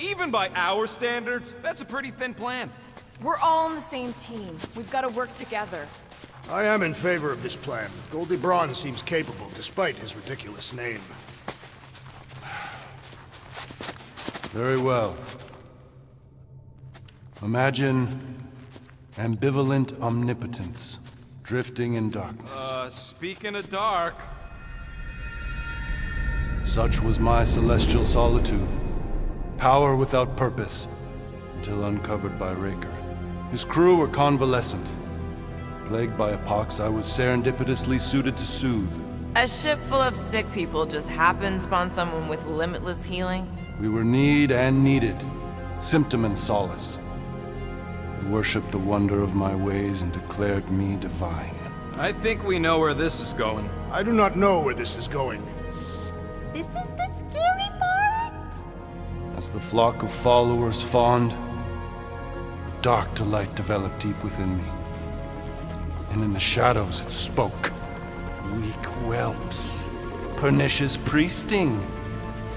Even by our standards, that's a pretty thin plan. We're all on the same team. We've got to work together. I am in favor of this plan. Goldie Braun seems capable, despite his ridiculous name. Very well. Imagine ambivalent omnipotence, drifting in darkness. Speaking of dark... Such was my celestial solitude. Power without purpose, until uncovered by Raker. His crew were convalescent. Plagued by a pox, I was serendipitously suited to soothe. A ship full of sick people just happens upon someone with limitless healing? We were need and needed, symptom and solace. They worshipped the wonder of my ways and declared me divine. I think we know where this is going. I do not know where this is going. This is the scary part. As the flock of followers fawned, a dark delight developed deep within me. And in the shadows it spoke. Weak whelps, pernicious priesting,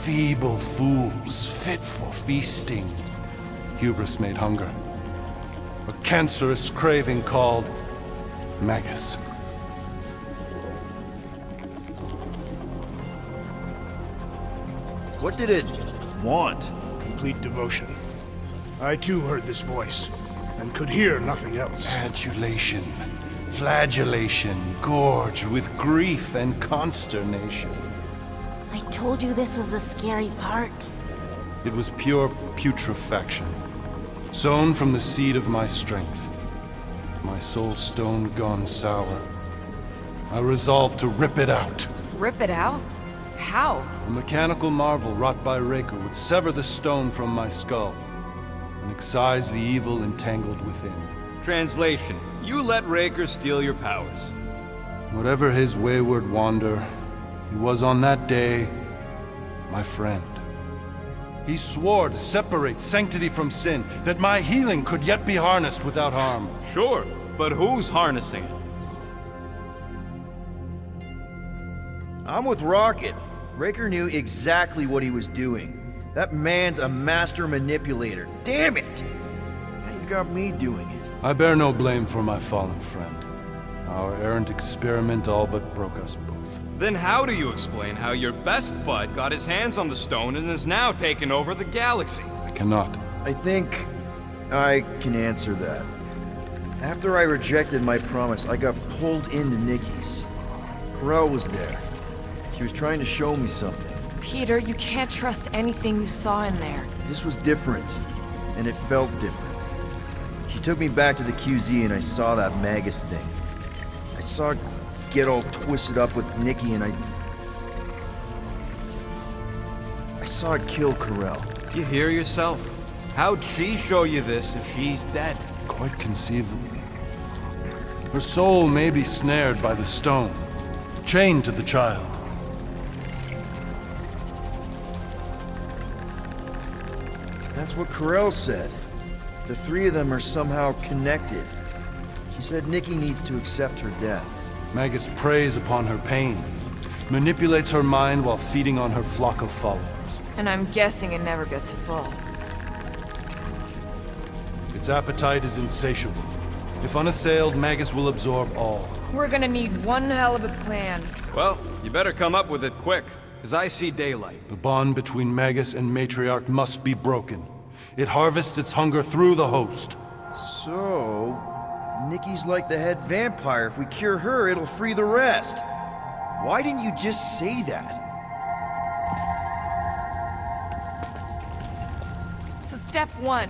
feeble fools fit for feasting. Hubris made hunger. A cancerous craving called Magus. What did it want? Complete devotion. I too heard this voice, and could hear nothing else. Adulation, flagellation, gorged with grief and consternation. I told you this was the scary part. It was pure putrefaction, sown from the seed of my strength. My soul stone gone sour. I resolved to rip it out. Rip it out? How? A mechanical marvel wrought by Raker would sever the stone from my skull and excise the evil entangled within. Translation, you let Raker steal your powers. Whatever his wayward wander, he was on that day my friend. He swore to separate sanctity from sin, that my healing could yet be harnessed without harm. Sure, but who's harnessing it? I'm with Rocket. Raker knew exactly what he was doing. That man's a master manipulator. Damn it! Now you've got me doing it. I bear no blame for my fallen friend. Our errant experiment all but broke us both. Then how do you explain how your best bud got his hands on the stone and is now taking over the galaxy? I cannot. I think I can answer that. After I rejected my promise, I got pulled into Nikki's. Corel was there. She was trying to show me something. Peter, you can't trust anything you saw in there. This was different, and it felt different. She took me back to the QZ and I saw that Magus thing. I saw it get all twisted up with Nikki and I saw it kill Corel. You hear yourself? How'd she show you this if she's dead? Quite conceivably. Her soul may be snared by the stone, chained to the child. That's what Corel said. The three of them are somehow connected. She said Nikki needs to accept her death. Magus preys upon her pain, manipulates her mind while feeding on her flock of followers. And I'm guessing it never gets full. Its appetite is insatiable. If unassailed, Magus will absorb all. We're gonna need one hell of a plan. Well, you better come up with it quick, because I see daylight. The bond between Magus and Matriarch must be broken. It harvests its hunger through the host. So, Nikki's like the head vampire. If we cure her, it'll free the rest. Why didn't you just say that? So step one,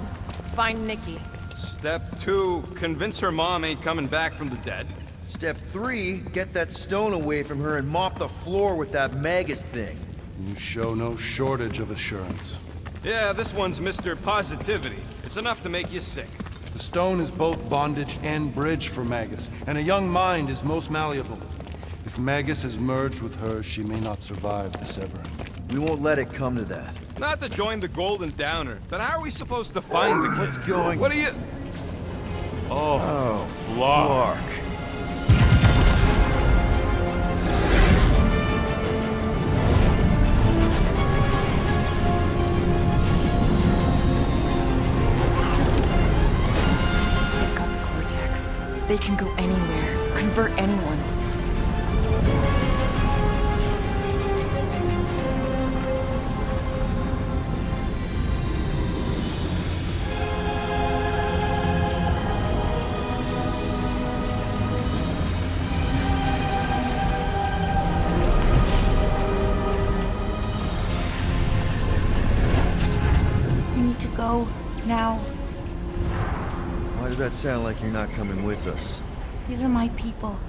find Nikki. Step 2, convince her mom ain't coming back from the dead. Step 3, get that stone away from her and mop the floor with that Magus thing. You show no shortage of assurance. Yeah, this one's Mr. Positivity. It's enough to make you sick. The stone is both bondage and bridge for Magus, and a young mind is most malleable. If Magus is merged with hers, she may not survive the severing. We won't let it come to that. Not to join the Golden Downer, but how are we supposed to find the kid? What's going... What are you... Oh, Flark. They can go anywhere, convert anyone. We need to go now. Why does that sound like you're not coming with us? These are my people.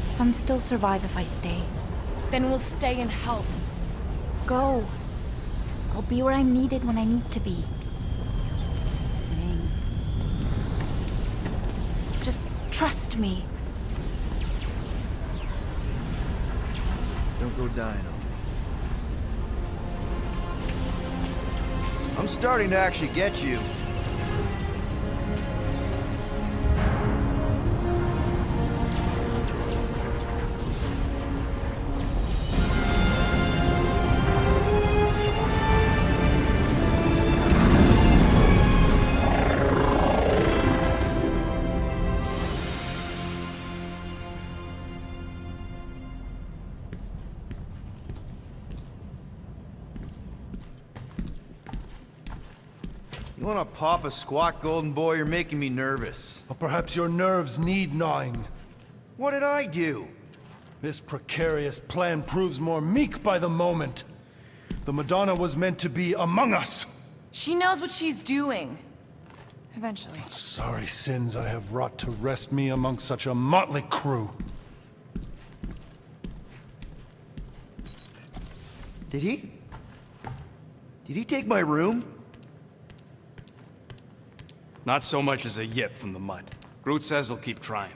Some still survive if I stay. Then we'll stay and help. Go. I'll be where I'm needed when I need to be. Just trust me. Don't go dying on me. I'm starting to actually get you. You wanna pop a squat, golden boy? You're making me nervous. Or perhaps your nerves need gnawing. What did I do? This precarious plan proves more meek by the moment. The Madonna was meant to be among us. She knows what she's doing. Eventually. Sorry sins I have wrought to wrest me among such a motley crew. Did he? Did he take my room? Not so much as a yip from the mud. Groot says he'll keep trying.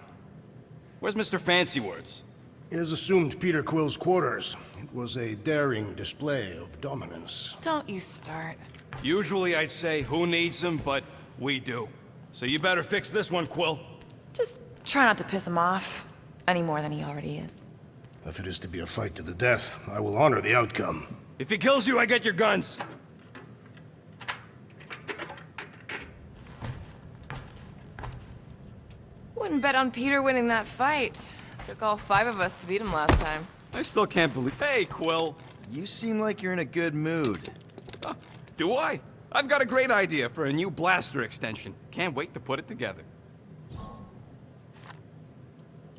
Where's Mr. Fancy Words? He has assumed Peter Quill's quarters. It was a daring display of dominance. Don't you start. Usually I'd say who needs him, but we do. So you better fix this one, Quill. Just try not to piss him off any more than he already is. If it is to be a fight to the death, I will honor the outcome. If he kills you, I get your guns. Wouldn't bet on Peter winning that fight. Took all 5 of us to beat him last time. I still can't believe... Hey, Quill. You seem like you're in a good mood. Do I? I've got a great idea for a new blaster extension. Can't wait to put it together. Do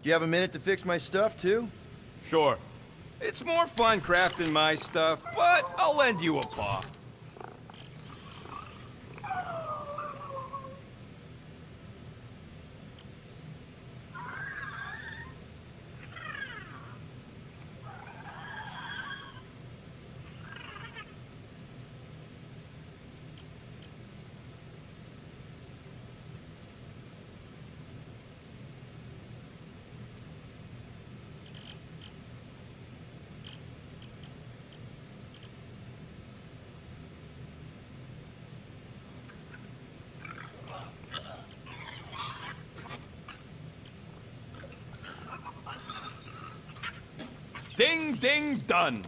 you have a minute to fix my stuff, too? Sure. It's more fun crafting my stuff, but I'll lend you a paw. Ding, ding, done.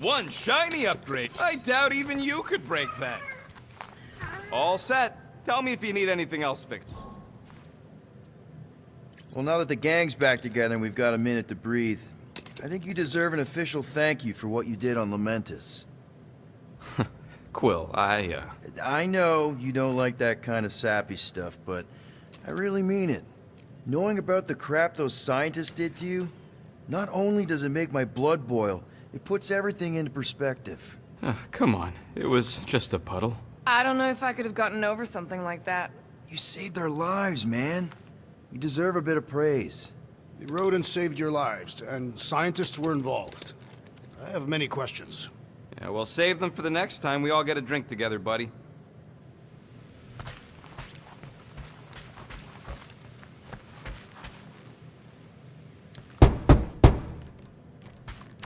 One shiny upgrade. I doubt even you could break that. All set. Tell me if you need anything else fixed. Well, now that the gang's back together and we've got a minute to breathe, I think you deserve an official thank you for what you did on Lamentus. Quill, I know you don't like that kind of sappy stuff, but I really mean it. Knowing about the crap those scientists did to you, not only does it make my blood boil, it puts everything into perspective. Come on. It was just a puddle. I don't know if I could have gotten over something like that. You saved our lives, man. You deserve a bit of praise. The rodents saved your lives, and scientists were involved. I have many questions. Yeah, well, save them for the next time we all get a drink together, buddy.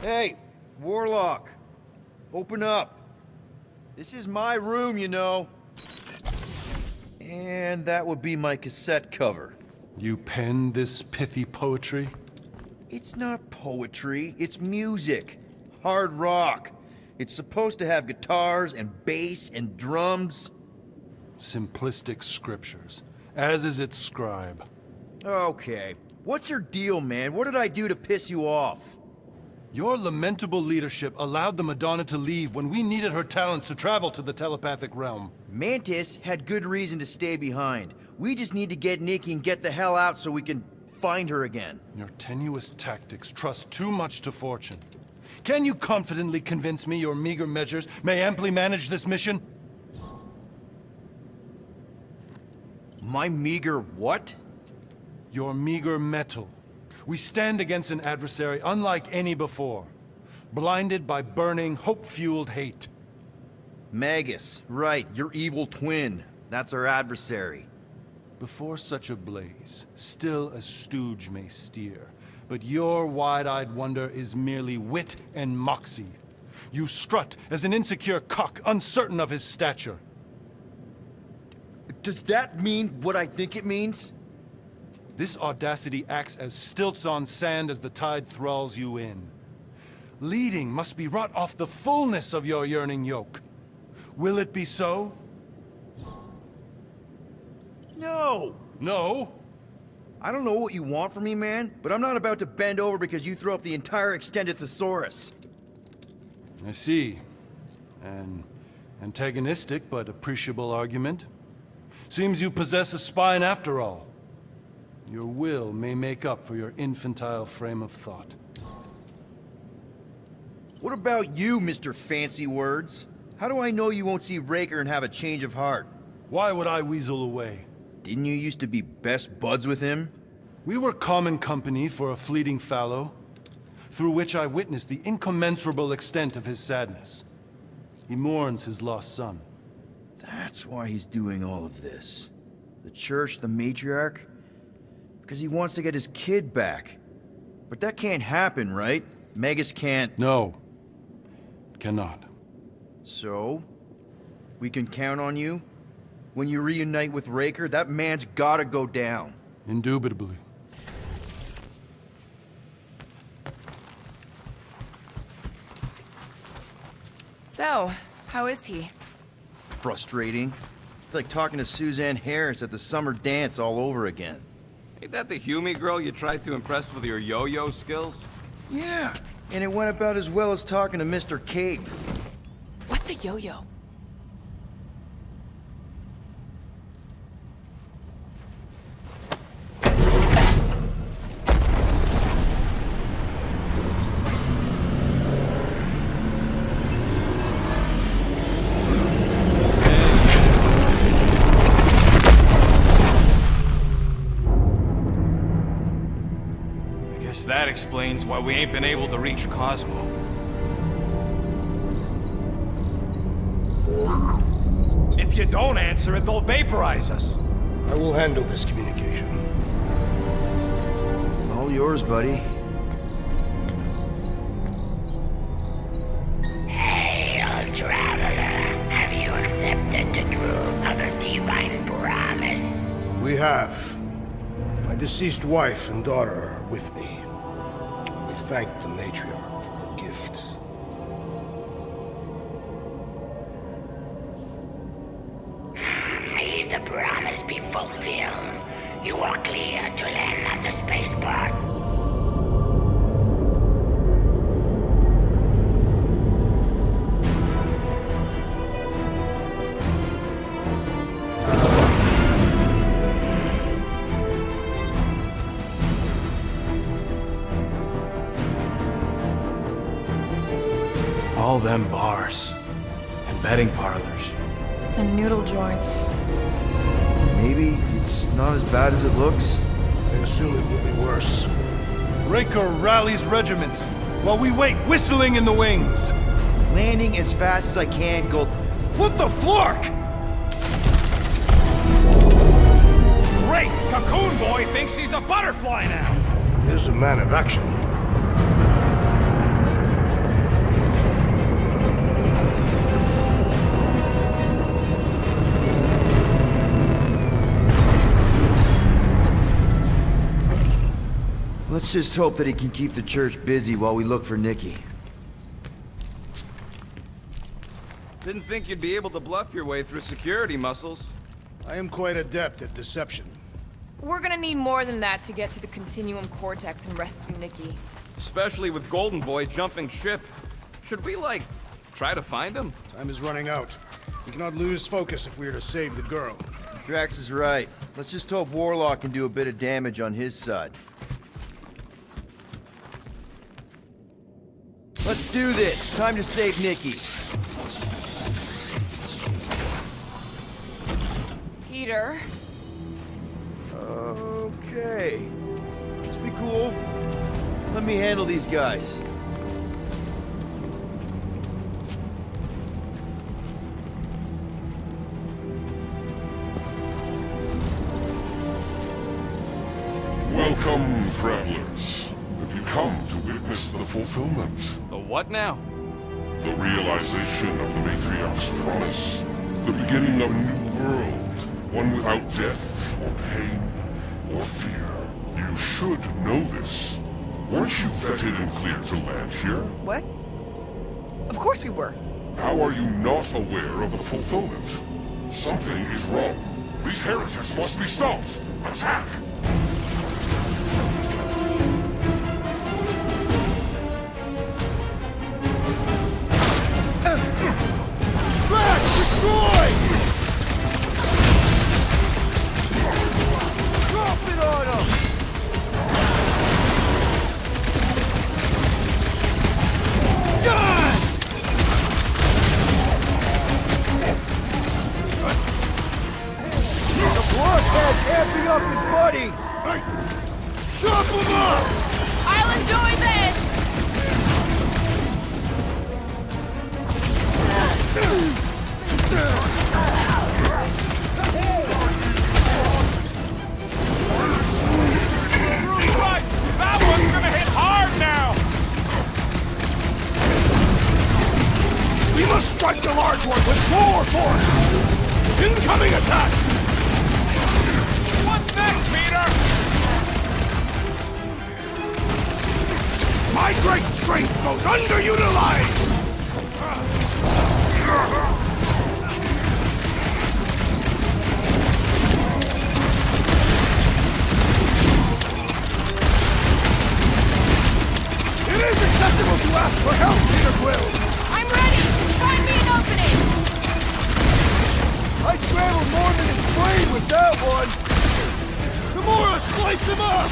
Hey, Warlock. Open up. This is my room, you know. And that would be my cassette cover. You penned this pithy poetry? It's not poetry, it's music. Hard rock. It's supposed to have guitars and bass and drums. Simplistic scriptures, as is its scribe. Okay. What's your deal, man? What did I do to piss you off? Your lamentable leadership allowed the Madonna to leave when we needed her talents to travel to the telepathic realm. Mantis had good reason to stay behind. We just need to get Nikki and get the hell out so we can find her again. Your tenuous tactics trust too much to fortune. Can you confidently convince me your meager measures may amply manage this mission? My meager what? Your meager metal. We stand against an adversary unlike any before, blinded by burning, hope-fueled hate. Magus, right, your evil twin. That's our adversary. Before such a blaze, still a stooge may steer, but your wide-eyed wonder is merely wit and moxie. You strut as an insecure cock, uncertain of his stature. Does that mean what I think it means? This audacity acts as stilts on sand as the tide thralls you in. Leading must be wrought off the fullness of your yearning yoke. Will it be so? No! No? I don't know what you want from me, man, but I'm not about to bend over because you throw up the entire extended thesaurus. I see. An antagonistic but appreciable argument. Seems you possess a spine after all. Your will may make up for your infantile frame of thought. What about you, Mr. Fancy Words? How do I know you won't see Raker and have a change of heart? Why would I weasel away? Didn't you used to be best buds with him? We were common company for a fleeting fallow, through which I witnessed the incommensurable extent of his sadness. He mourns his lost son. That's why he's doing all of this. The church, the matriarch? Because he wants to get his kid back. But that can't happen, right? Magus can't... No. Cannot. So? We can count on you? When you reunite with Raker, that man's gotta go down. Indubitably. So, how is he? Frustrating. It's like talking to Suzanne Harris at the summer dance all over again. Ain't that the Hume girl you tried to impress with your yo-yo skills? Yeah, and it went about as well as talking to Mr. Cape. What's a yo-yo? That explains why we ain't been able to reach Cosmo. If you don't answer it, they'll vaporize us. I will handle this communication. All yours, buddy. Hail, traveler. Have you accepted the truth of a divine promise? We have. My deceased wife and daughter are with me. We thank the matriarch for her gift. If the promise be fulfilled, you are clear to land at the spaceport. All them bars and betting parlors. And noodle joints. Maybe it's not as bad as it looks. I assume it will be worse. Raker rallies regiments, while we wait whistling in the wings. Landing as fast as I can, go... What the flark? Great! Cocoon Boy thinks he's a butterfly now! He is a man of action. Let's just hope that he can keep the church busy while we look for Nikki. Didn't think you'd be able to bluff your way through security muscles. I am quite adept at deception. We're gonna need more than that to get to the Continuum Cortex and rescue Nikki. Especially with Golden Boy jumping ship. Should we, like, try to find him? Time is running out. We cannot lose focus if we are to save the girl. Drax is right. Let's just hope Warlock can do a bit of damage on his side. Let's do this. Time to save Nikki. Peter. Okay. Just be cool. Let me handle these guys. Welcome, travelers. Have you come to witness the fulfillment? The what now? The realization of the matriarch's promise. The beginning of a new world. One without death, or pain, or fear. You should know this. Weren't you vetted and cleared to land here? What? Of course we were. How are you not aware of the fulfillment? Something is wrong. These heretics must be stopped. Attack! Destroy! Drop it on him! God! The blockhead's amping up his buddies! Chop him up! I'll enjoy this! Right! That one's gonna hit hard now! We must strike the large one with more force! Incoming attack! What's next, Peter? My great strength goes underutilized! It is acceptable to ask for help, Peter Quill! I'm ready! Find me an opening! I scrambled more than his brain with that one! Tamora, slice him up!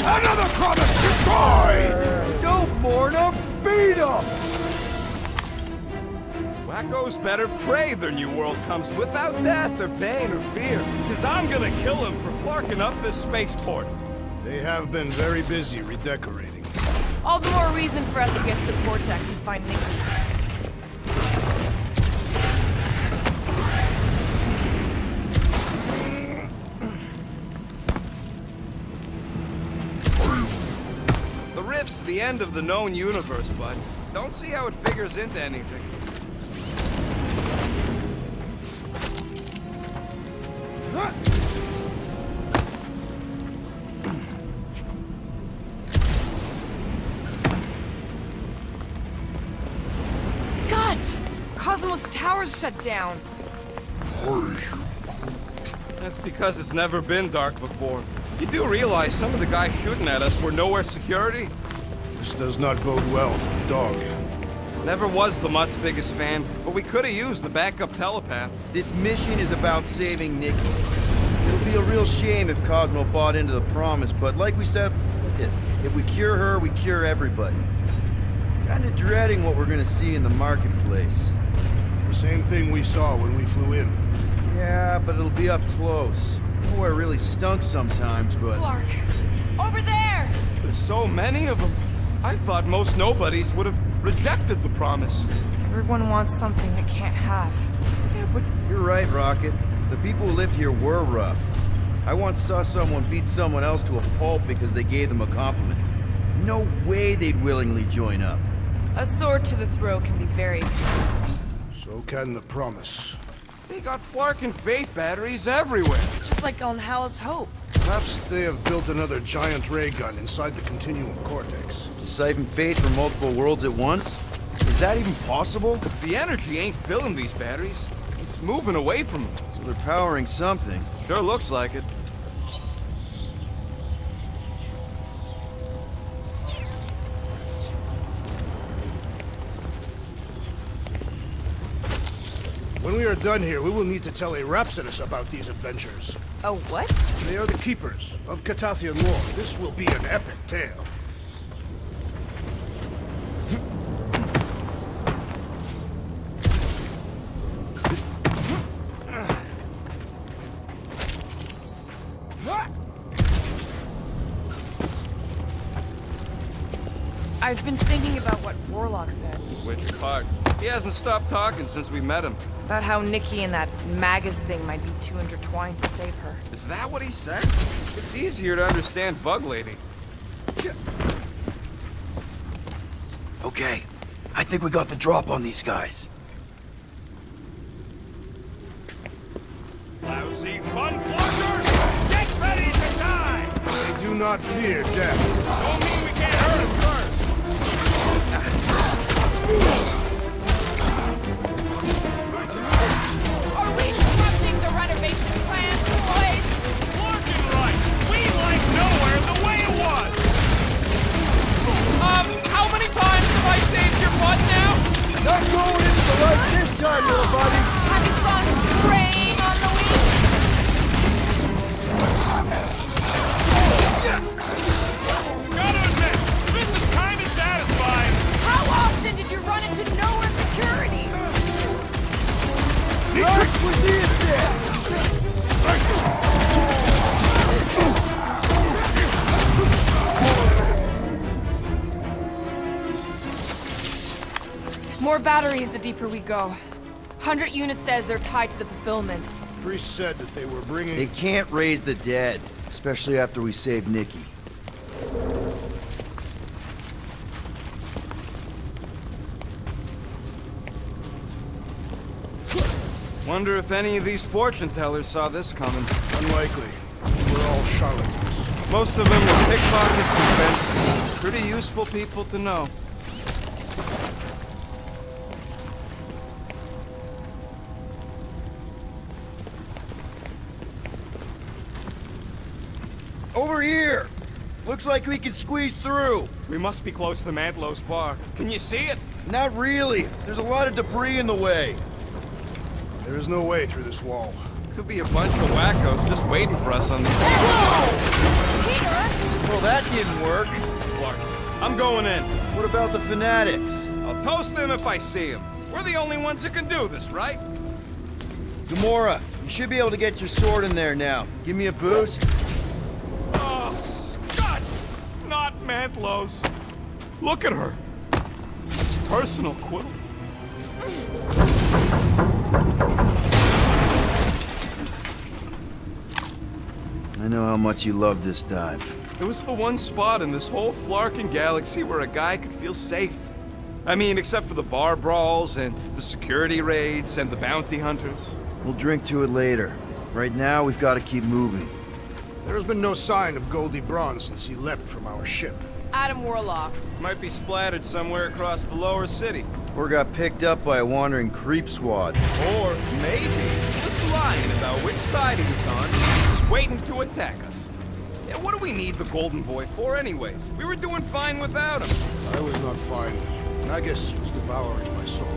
Another promise destroyed! Don't mourn him, beat him! Wacko's better pray their new world comes without death or pain or fear. Cause I'm gonna kill him for flarking up this spaceport. They have been very busy redecorating. All the more reason for us to get to the Cortex and find Nikki. The rift's the end of the known universe, bud. Don't see how it figures into anything. Scott! Cosmos Tower's shut down. That's because it's never been dark before. You do realize some of the guys shooting at us were nowhere security? This does not bode well for the dog. Never was the Mutt's biggest fan, but we could have used a backup telepath. This mission is about saving Nikki. It'll be a real shame if Cosmo bought into the promise, but like we said, if we cure her, we cure everybody. Kinda dreading what we're gonna see in the marketplace. The same thing we saw when we flew in. Yeah, but it'll be up close. Boy, it really stunk sometimes, but... Flark! Over there! There's so many of them. I thought most nobodies would have rejected the promise. Everyone wants something they can't have. Yeah, but you're right, Rocket. The people who lived here were rough. I once saw someone beat someone else to a pulp because they gave them a compliment. No way they'd willingly join up. A sword to the throat can be very convincing. So can the promise. They got Flark and Faith batteries everywhere. Just Just like on Hal's Hope. Perhaps they have built another giant ray gun inside the continuum cortex. To siphon fate from multiple worlds at once? Is that even possible? The energy ain't filling these batteries. It's moving away from them. So they're powering something. Sure looks like it. When we are done here, we will need to tell a Rhapsodus about these adventures. Oh, what? They are the keepers of Catathian lore. This will be an epic tale. I've been thinking about what Warlock said. Which part? He hasn't stopped talking since we met him. About how Nikki and that Magus thing might be too intertwined to save her. Is that what he said? It's easier to understand Bug Lady. Okay, I think we got the drop on these guys. Lousy fun flushers! Get ready to die! They do not fear death. Don't mean we can't hurt him first! Are we disrupting the renovation plans, boys? Looking right! We like nowhere the way it was! How many times have I saved your butt now? Not going into the light this time, little buddy! Have you gone preying on the weak? Gotta admit, this is kinda satisfying. How often did you run into Noah security? Thanks with the assist! More batteries the deeper we go. 100 units says they're tied to the fulfillment. Priest said that they were bringing... They can't raise the dead, especially after we saved Nikki. Wonder if any of these fortune tellers saw this coming. Unlikely. We're all charlatans. Most of them were pickpockets and fences. Pretty useful people to know. Over here! Looks like we can squeeze through. We must be close to Mantlo's bar. Can you see it? Not really. There's a lot of debris in the way. There is no way through this wall. Could be a bunch of wackos just waiting for us on the... Well, that didn't work. Clark, I'm going in. What about the fanatics? I'll toast them if I see them. We're the only ones that can do this, right? Gamora, you should be able to get your sword in there now. Give me a boost. Oh, Scott! Not Mantlo's. Look at her. This is personal, Quill. I know how much you love this dive. It was the one spot in this whole Flarkin galaxy where a guy could feel safe. I mean, except for the bar brawls and the security raids and the bounty hunters. We'll drink to it later. Right now, we've got to keep moving. There has been no sign of Goldie Braun since he left from our ship. Adam Warlock. Might be splattered somewhere across the lower city. Or got picked up by a wandering creep squad. Or maybe just lying about which side he was on, just waiting to attack us. Yeah, what do we need the Golden Boy for anyways? We were doing fine without him. I was not fine. Magus was devouring my soul.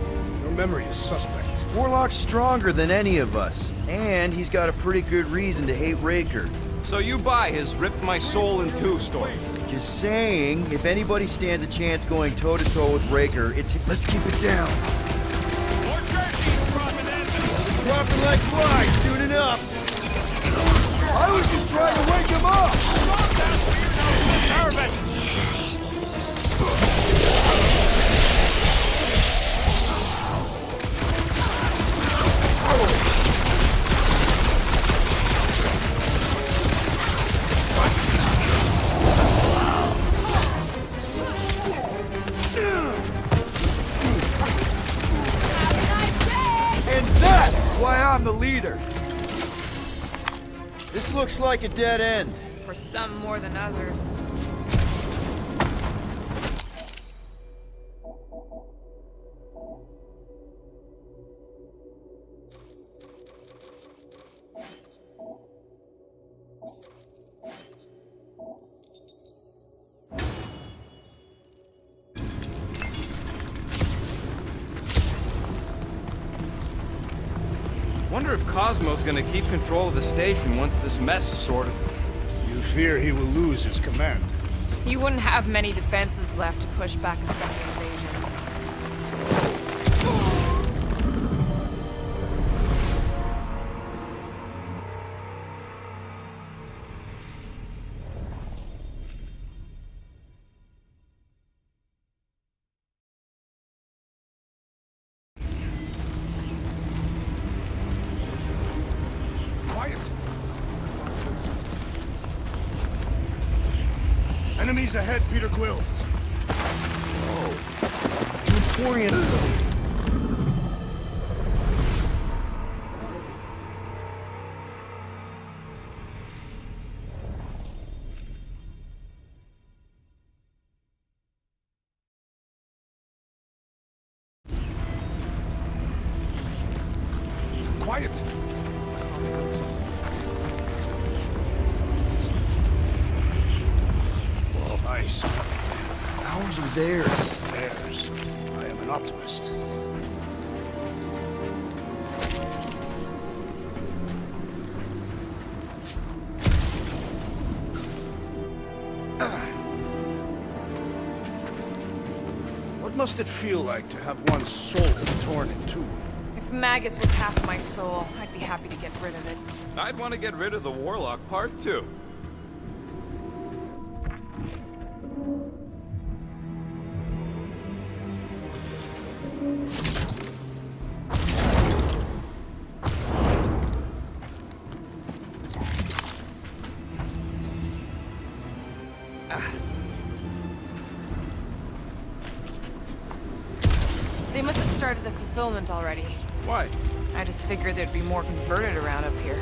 Your memory is suspect. Warlock's stronger than any of us, and he's got a pretty good reason to hate Raker. So you buy his ripped my soul in two story. Just saying, if anybody stands a chance going toe-to-toe with Raker, it's... Let's keep it down. More jerseys dropping in. Dropping like flies soon enough. I was just trying to wake him up. And that's why I'm the leader. This looks like a dead end. For some more than others. Wonder if Cosmo's gonna keep control of the station once this mess is sorted. You fear he will lose his command? He wouldn't have many defenses left to push back a second invasion. Quiet! Enemies ahead, Peter Quill. Emporium. Quiet! I thought I heard something. Well, I smell death. Ours or theirs? Theirs. I am an optimist. What must it feel like to have one's soul torn in two? If Magus was half my soul, I'd be happy to get rid of it. I'd want to get rid of the Warlock part too. They must have started the fulfillment already. Why? I just figured there'd be more converted around up here.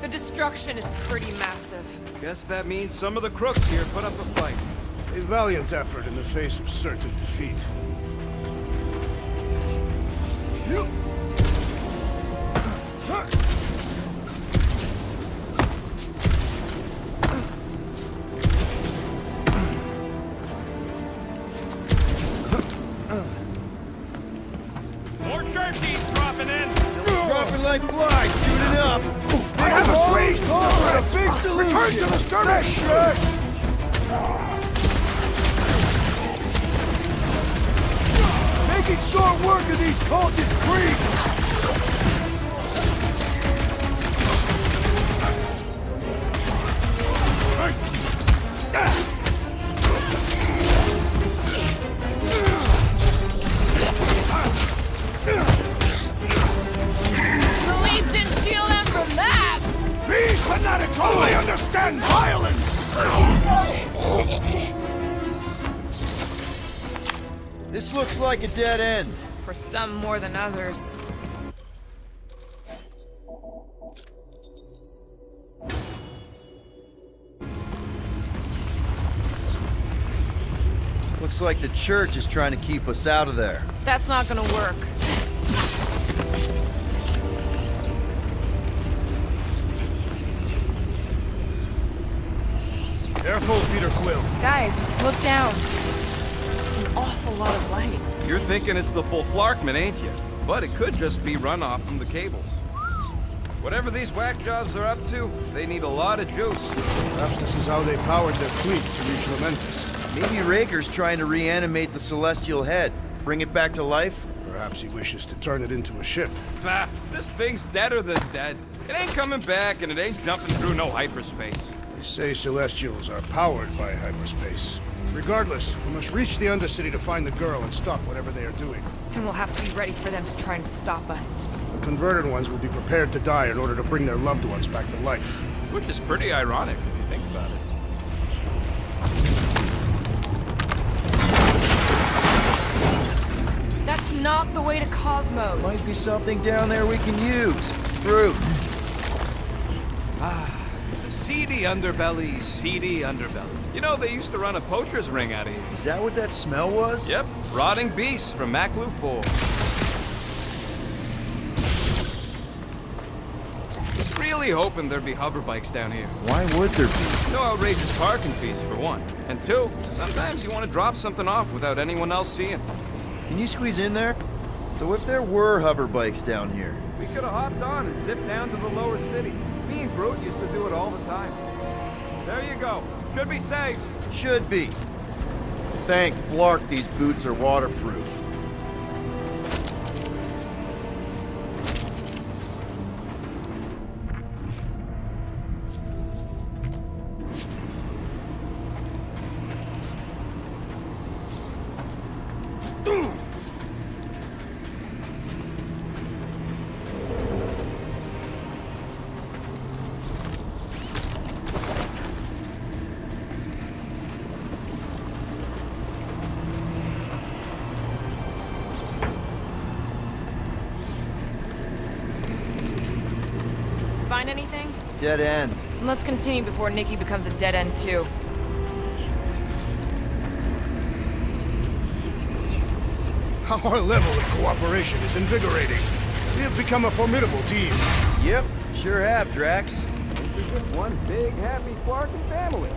The destruction is pretty massive. Guess that means some of the crooks here put up a fight. A valiant effort in the face of certain defeat. More turkeys dropping in! Dropping like flies, suiting up. I have a sweet A big solution. Return to the skirmish! Making short work of these cultist creeps. The Leaf didn't shield them from that! These fanatics only understand violence! This looks like a dead end. For some more than others. Looks like the church is trying to keep us out of there. That's not gonna work. Careful, Peter Quill. Guys, look down. It's an awful lot of light. You're thinking it's the full Flarkman, ain't you? But it could just be runoff from the cables. Whatever these whack jobs are up to, they need a lot of juice. Perhaps this is how they powered their fleet to reach Lamentus. Maybe Raker's trying to reanimate the celestial head. Bring it back to life? Perhaps he wishes to turn it into a ship. Bah, this thing's deader than dead. It ain't coming back and it ain't jumping through no hyperspace. I say Celestials are powered by hyperspace. Regardless, we must reach the Undercity to find the girl and stop whatever they are doing. And we'll have to be ready for them to try and stop us. The converted ones will be prepared to die in order to bring their loved ones back to life. Which is pretty ironic if you think about it. That's not the way to Cosmos. Might be something down there we can use. Fruit. The seedy underbelly, seedy underbelly. You know, they used to run a poacher's ring out of here. Is that what that smell was? Yep, rotting beasts from Maclu 4. Was really hoping there'd be hover bikes down here. Why would there be? No outrageous parking fees, for one. And two, sometimes you want to drop something off without anyone else seeing. Can you squeeze in there? So if there were hover bikes down here, We could have hopped on and zipped down to the lower city. Me and Groot used to do it all the time. There you go. Should be safe. should be. Thank Flark these boots are waterproof. Find anything? Dead end. Let's continue before Nikki becomes a dead end too. Our level of cooperation is invigorating. We have become a formidable team. Yep, sure have, Drax. We're just one big, happy Flarkin family.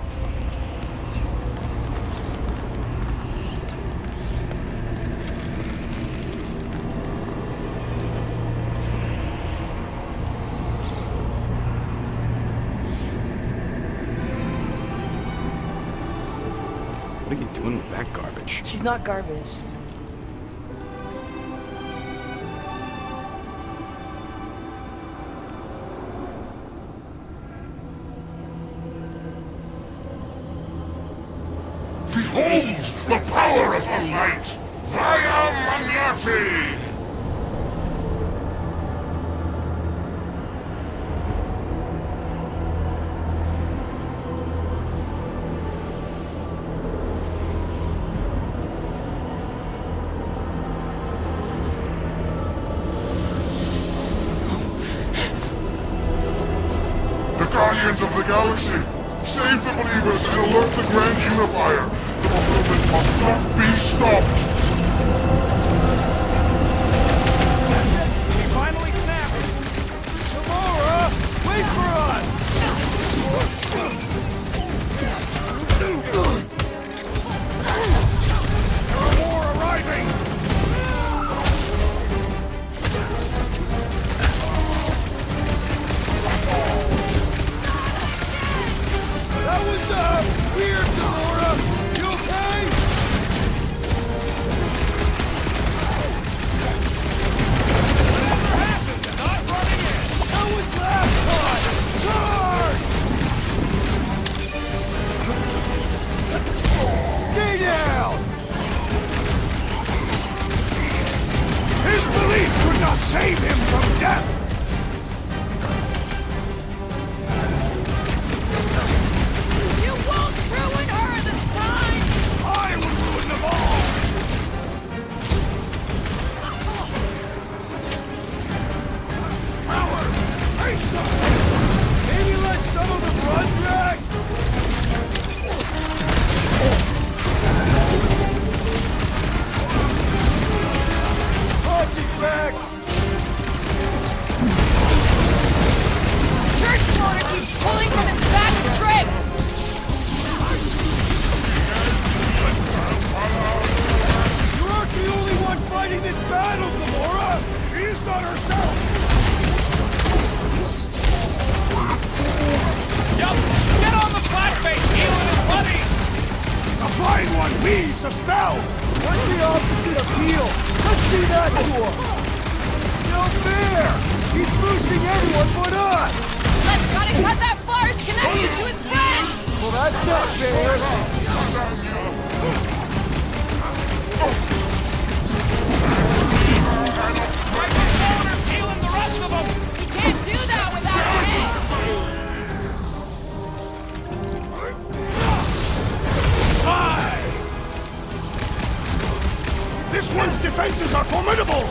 What are you doing with that garbage? She's not garbage. Behold the power of the light! Via Magnati! The Guardians of the Galaxy! Save the believers and alert the Grand Unifier! The movement must not be stopped! We finally snapped! Gamora! Wait for us! There are more arriving! That was, weird, Gamora! You okay? Whatever happened to not running in? That was last time! Charge! Stay down! His belief could not save him from death! You won't ruin her this time! I will ruin them all! Cowards! Face them! Maybe let some of them run, Drax? Watch it, Drax! Church Motor keeps pulling from his back tricks! You aren't the only one fighting this battle, Gamora! She is not herself! Yup! Get on the flatface, healing his buddies! The flying one weaves a spell! What's the opposite of heal? Let's see that for! No fair! He's boosting everyone but us! Let's gotta cut that Flyer's connection to his friend! Well, that's not fair. Healing the rest of them! You can't do that without a head! This one's defenses are formidable!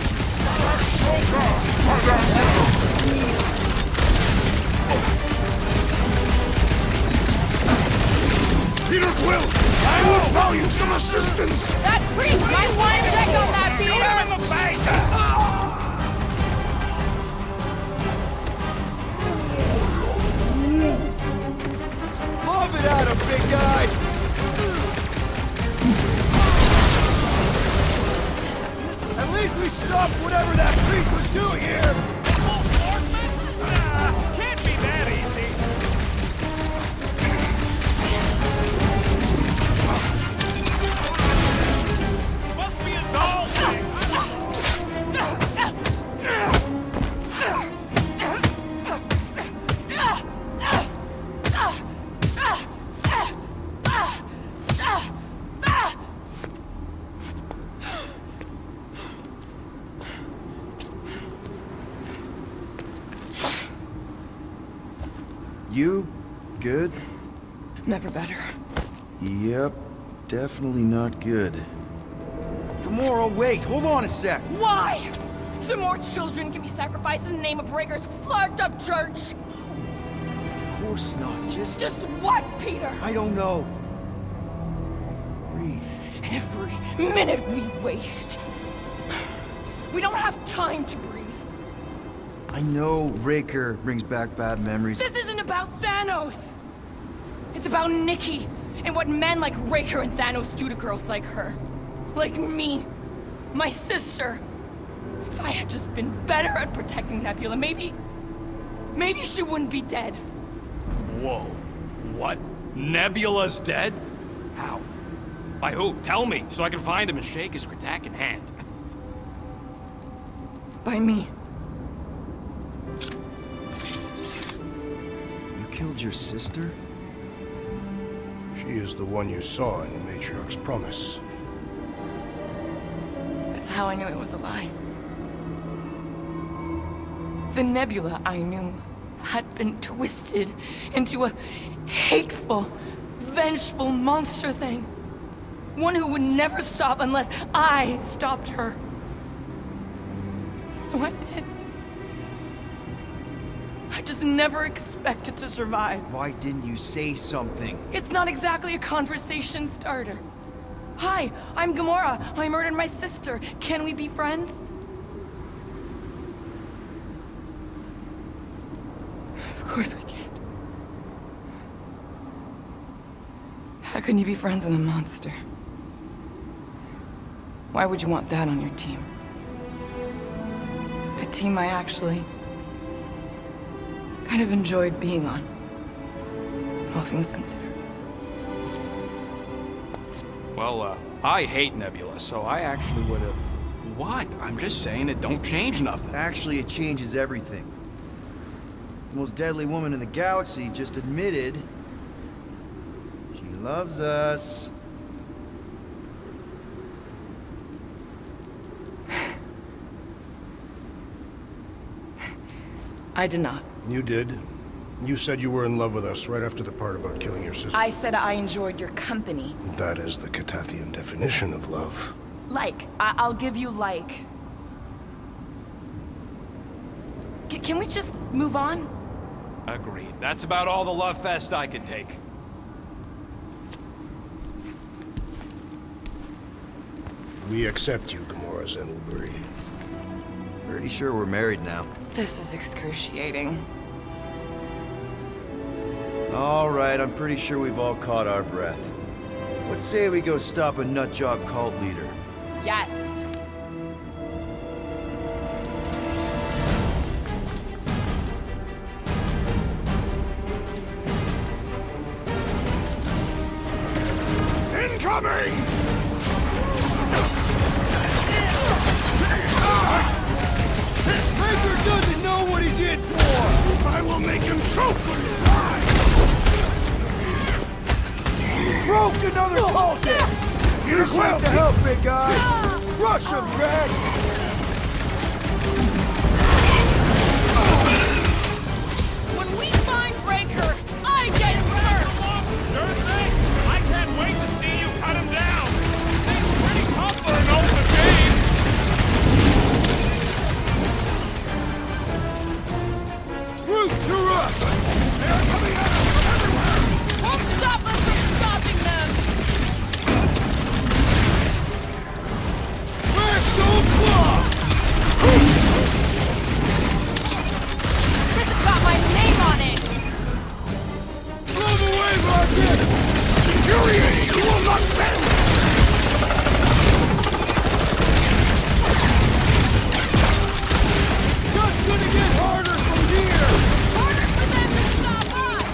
Peter Quill, I will value some assistance! That priest might want to check on that, Peter! Shoot him in the face! Love it out of big guy. At least we stopped whatever that priest was doing here. Can't be that easy. Must be a doll thing. You good? Never better. Yep, definitely not good. Gamora, wait, hold on a sec. Why? So more children can be sacrificed in the name of Raker's flagged-up church? Of course not, Just what, Peter? I don't know. Breathe. Every minute we waste. We don't have time to breathe. I know Raker brings back bad memories. This isn't about Thanos. It's about Nikki and what men like Raker and Thanos do to girls like her. Like me. My sister. If I had just been better at protecting Nebula, maybe she wouldn't be dead. Whoa. What? Nebula's dead? How? By who? Tell me, so I can find him and shake his Kratak in hand. By me. You killed your sister? She is the one you saw in the Matriarch's promise. That's how I knew it was a lie. The Nebula I knew had been twisted into a hateful, vengeful monster thing. One who would never stop unless I stopped her. So I did. I just never expected to survive. Why didn't you say something? It's not exactly a conversation starter. Hi, I'm Gamora. I murdered my sister. Can we be friends? Of course we can't. How can you be friends with a monster? Why would you want that on your team? A team I actually kind of enjoyed being on, all things considered. Well, I hate Nebula, so I actually would have... What? I'm just saying it don't change nothing. Actually, it changes everything. The most deadly woman in the galaxy just admitted she loves us. I did not. You did. You said you were in love with us right after the part about killing your sister. I said I enjoyed your company. That is the Catathian definition of love. Like. I'll give you like. Can we just move on? Agreed. That's about all the love fest I can take. We accept you, Gamora Zenwilbury. Pretty sure we're married now. This is excruciating. All right, I'm pretty sure we've all caught our breath. Let's say we go stop a nutjob cult leader. Yes. Incoming! Raker doesn't know what he's in for! I will make him choke when he's alive! broke another cultist! Here's what to help, big guy! Rush him, Drax! When we find Breaker, I get it first! Sure thing. I can't wait to see you cut him down. It's pretty tough for an old machine. Root, you're up! They're coming at us from everywhere! Won't stop us from stopping them! Maximum block! This has got my name on it! Move away, Rocket! Infuriating! You will not bend! It's just gonna get harder from here! Harder for them to stop us!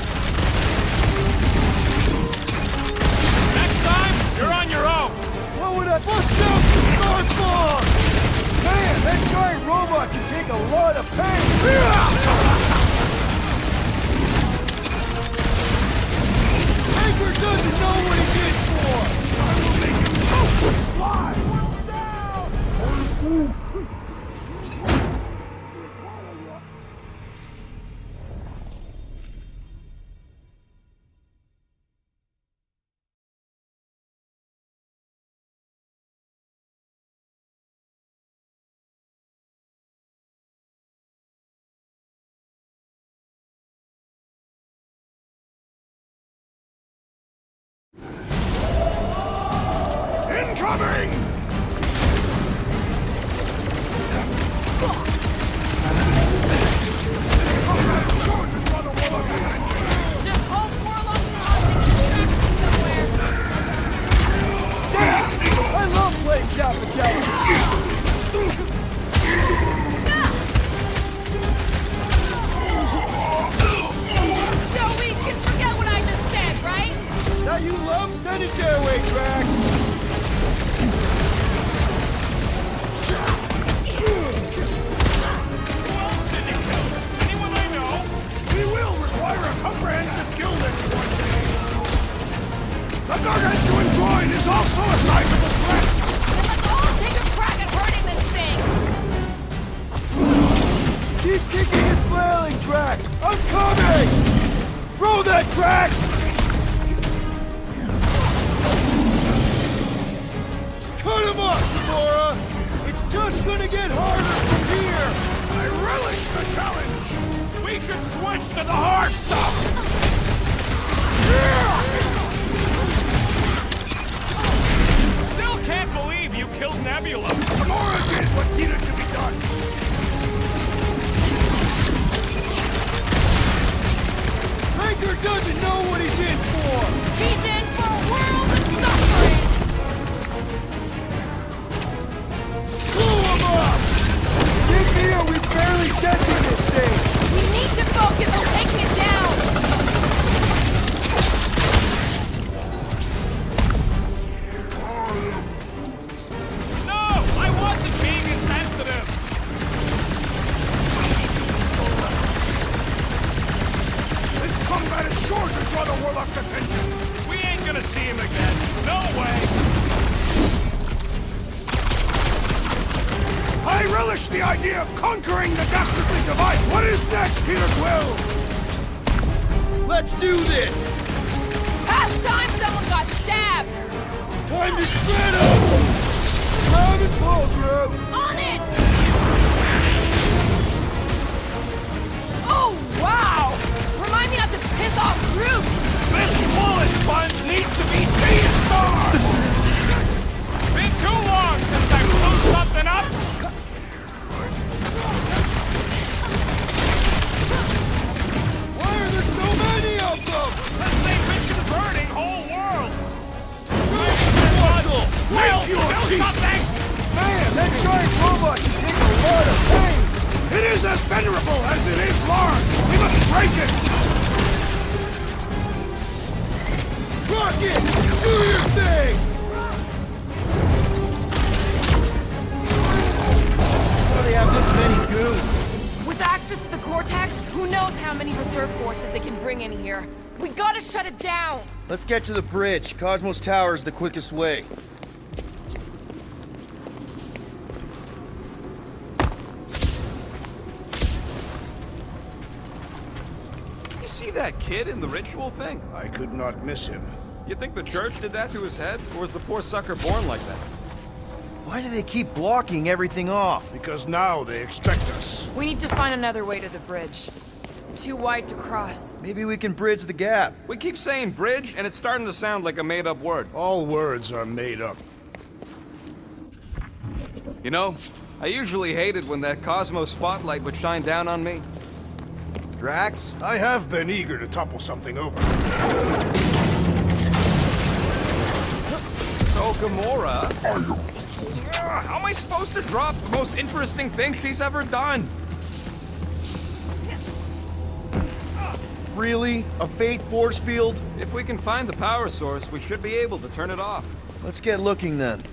Next time, you're on your own. What would I bust out the smart bomb? Man, that giant robot can take a lot of pain! Anchor doesn't know what he's in for! I will make him choke with his life! Incoming! Just hope Warlock's causing distraction somewhere! I love playing Zappacelli! So we can forget what I just said, right? Now you love, send it their way, Drax! Who else did he kill? Anyone I know? We will require a comprehensive kill list one day! The gargantuan droid is also a sizable threat! Then let's all take a crack at hurting this thing! Keep kicking and flailing, Drax! I'm coming! Throw that, Drax! Cut him up, Gamora! It's just gonna get harder from here! I relish the challenge! We should switch to the hard stuff. Still can't believe you killed Nebula. Gamora did what needed to be done! Anchor doesn't know what he's in for! He's in for a world of suffering! Blow him up! In here, we barely dented this thing! We need to focus on taking it down! No, I wasn't being insensitive. This combat is sure to draw the Warlock's attention! We ain't gonna see him again. No way. I relish the idea of conquering the dastardly device! What is next, Peter Quill? Let's do this! Past time someone got stabbed! Time to shred him! Grab and pull through! On it! Oh, wow! Remind me not to piss off Groot! This bullet sponge needs to be seen starred. Been too long since I blew something up. Why are there so many of them? Because they've been converting whole worlds. Make your peace! Man, that giant robot can take a lot of pain! It is as venerable as it is large! We must break it! Rocket! Do your thing! How do they have this many goons? With access to the Cortex, who knows how many reserve forces they can bring in here. We gotta shut it down! Let's get to the bridge. Cosmos Tower is the quickest way. You see that kid in the ritual thing? I could not miss him. You think the church did that to his head? Or was the poor sucker born like that? Why do they keep blocking everything off? Because now they expect us. We need to find another way to the bridge. Too wide to cross. Maybe we can bridge the gap. We keep saying bridge, and it's starting to sound like a made-up word. All words are made up. You know, I usually hated when that Cosmos spotlight would shine down on me. Drax? I have been eager to topple something over. So, Gamora... how am I supposed to drop the most interesting thing she's ever done? Really? A fate force field? If we can find the power source, we should be able to turn it off. Let's get looking then.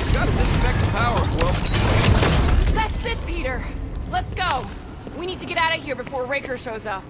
We gotta disconnect the power, Quill. That's it, Peter. Let's go. We need to get out of here before Raker shows up.